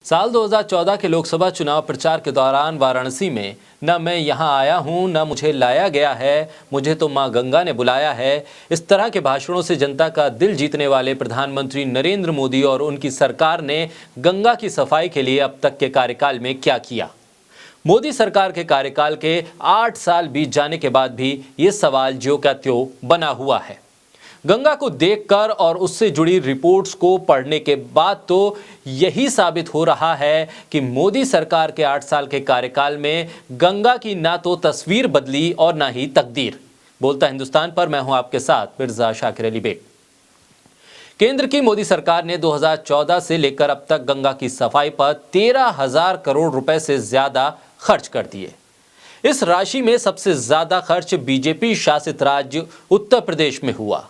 साल 2014 के लोकसभा चुनाव प्रचार के दौरान वाराणसी में न मैं यहाँ आया हूँ न मुझे लाया गया है, मुझे तो माँ गंगा ने बुलाया है, इस तरह के भाषणों से जनता का दिल जीतने वाले प्रधानमंत्री नरेंद्र मोदी और उनकी सरकार ने गंगा की सफाई के लिए अब तक के कार्यकाल में क्या किया। मोदी सरकार के कार्यकाल के 8 साल बीत जाने के बाद भी ये सवाल ज्यों का त्यों बना हुआ है। गंगा को देखकर और उससे जुड़ी रिपोर्ट्स को पढ़ने के बाद तो यही साबित हो रहा है कि मोदी सरकार के 8 साल के कार्यकाल में गंगा की ना तो तस्वीर बदली और ना ही तकदीर। बोलता हिंदुस्तान पर मैं हूं आपके साथ मिर्जा शाकिर अली बेग। केंद्र की मोदी सरकार ने 2014 से लेकर अब तक गंगा की सफाई पर 13,000 करोड़ रुपए से ज्यादा खर्च कर दिए। इस राशि में सबसे ज्यादा खर्च बीजेपी शासित राज्य उत्तर प्रदेश में हुआ।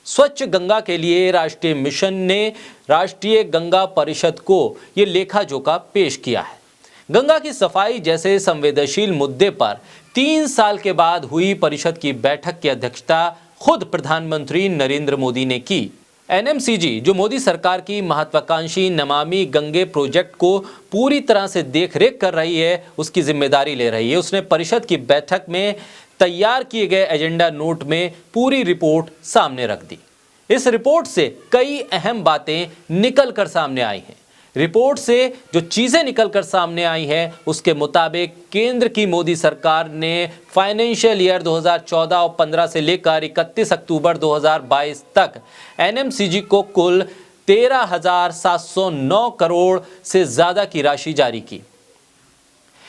स्वच्छ गंगा के लिए राष्ट्रीय मिशन ने राष्ट्रीय गंगा परिषद को ये लेखा जोखा पेश किया है। गंगा की सफाई जैसे संवेदनशील मुद्दे पर 3 साल के बाद हुई परिषद की बैठक की अध्यक्षता खुद प्रधानमंत्री नरेंद्र मोदी ने की। एनएमसीजी जो मोदी सरकार की महत्वाकांक्षी नमामि गंगे प्रोजेक्ट को पूरी तरह से देखरेख कर रही है, उसकी जिम्मेदारी ले रही है। उसने परिषद की बैठक में तैयार किए गए एजेंडा नोट में पूरी रिपोर्ट सामने रख दी। इस रिपोर्ट से कई अहम बातें निकल कर सामने आई हैं। रिपोर्ट से जो चीजें निकल कर सामने आई हैं उसके मुताबिक केंद्र की मोदी सरकार ने फाइनेंशियल ईयर 2014 और 15 से लेकर 31 अक्टूबर 2022 तक एनएमसीजी को कुल 13,709 करोड़ से ज्यादा की राशि जारी की।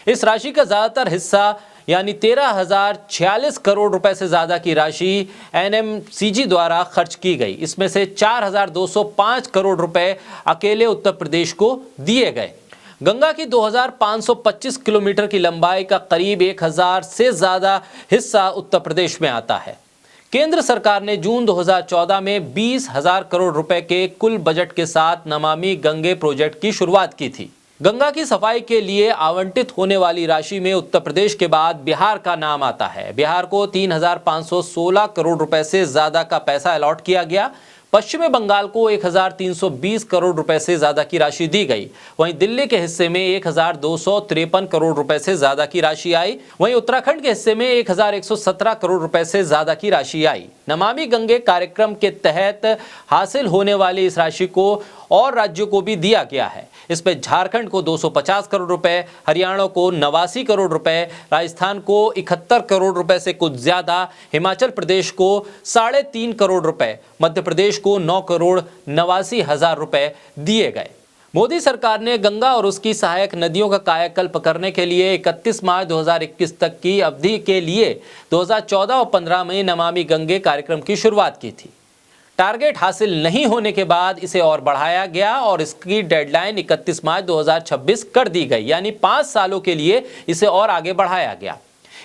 इस राशि का ज्यादातर हिस्सा यानी 13,046 करोड़ रुपए से ज्यादा की राशि एनएमसीजी द्वारा खर्च की गई। इसमें से 4,205 करोड़ रुपए अकेले उत्तर प्रदेश को दिए गए। गंगा की 2,525 किलोमीटर की लंबाई का करीब 1,000 से ज्यादा हिस्सा उत्तर प्रदेश में आता है। केंद्र सरकार ने जून 2014 में 20,000 करोड़ रुपए के कुल बजट के साथ नमामि गंगे प्रोजेक्ट की शुरुआत की थी। गंगा की सफाई के लिए आवंटित होने वाली राशि में उत्तर प्रदेश के बाद बिहार का नाम आता है। बिहार को 3,516 करोड़ रुपए से ज्यादा का पैसा अलॉट किया गया। पश्चिमी बंगाल को 1,320 करोड़ रुपए से ज्यादा की राशि दी गई। वहीं दिल्ली के हिस्से में 1,253 करोड़ रुपए से ज्यादा की राशि आई। वहीं उत्तराखंड के हिस्से में 1,117 करोड़ रुपए से ज्यादा की राशि आई। नमामि गंगे कार्यक्रम के तहत हासिल होने वाली इस राशि को और राज्यों को भी दिया गया है। इसमें झारखंड को 250 करोड़ रुपए, हरियाणा को 89 करोड़ रुपए, राजस्थान को 71 करोड़ रुपए से कुछ ज्यादा, हिमाचल प्रदेश को 3.5 करोड़ रुपए, मध्य प्रदेश को 9 करोड़ 89 हजार रुपए दिए गए। मोदी सरकार ने गंगा और उसकी सहायक नदियों का कायाकल्प करने के लिए 31 मार्च 2021 तक की अवधि के लिए 2014 और 15 में नमामि गंगे कार्यक्रम की शुरुआत की थी। टारगेट हासिल नहीं होने के बाद इसे और बढ़ाया गया और इसकी डेडलाइन 31 मार्च 2026 कर दी गई, यानी 5 सालों के लिए इसे और आगे बढ़ाया गया।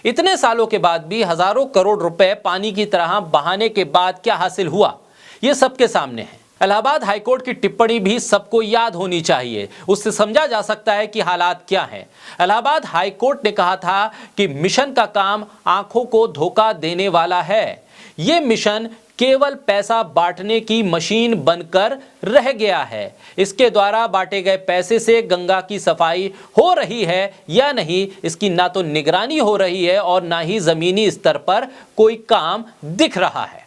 इतने सालों के बाद भी हजारों करोड़ रुपए पानी की तरह बहाने के बाद क्या हासिल हुआ, ये सबके सामने है। इलाहाबाद हाईकोर्ट की टिप्पणी भी सबको याद होनी चाहिए। उससे समझा जा सकता है कि हालात क्या हैं। इलाहाबाद हाईकोर्ट ने कहा था कि मिशन का काम आंखों को धोखा देने वाला है। ये मिशन केवल पैसा बांटने की मशीन बनकर रह गया है। इसके द्वारा बांटे गए पैसे से गंगा की सफाई हो रही है या नहीं, इसकी ना तो निगरानी हो रही है और ना ही जमीनी स्तर पर कोई काम दिख रहा है।